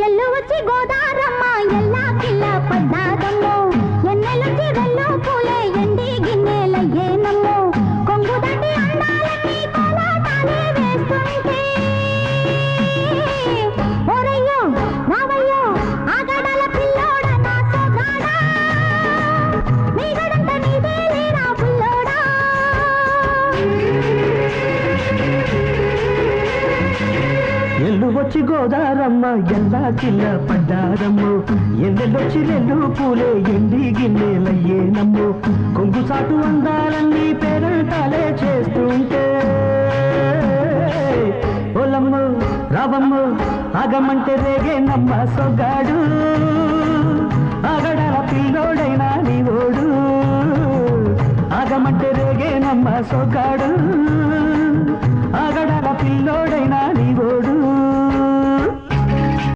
ఎల్లు వచ్చి గోదారమ్మ ఎల్లా కిల్ల పడ్డాదమ్మో ఎన్నెలుచి వెల్లు పూలే ఎండి గిన్నెలయ్యేనమ్మో కొంగు దండి అందాలన్నీ కోలాటాలే వేస్తుంటే ఓరయ్యో రావయ్యో ఆగడాల పిల్లోడ నా సోగాడా నీగడంత నీదే లేరా పుల్లోడా ఎల్లు వచ్చి గోదారమ్మ ఎల్లా కిల్ల పడ్డారమ్మో ఎన్నెల్లొచ్చి రెల్లు పూలే ఎండి గిన్నెలయ్యేనమ్మో కొంగు సాటు అందాలన్నీ పేరంటాలే చేస్తుంటే ఓలమ్మ రావమ్మ ఆగమంటే రేగేనమ్మ సొగ్గాడు ఆగడాల పిల్లోడైనా నీవోడు ఆగమంటే రేగేనమ్మ సొగ్గాడు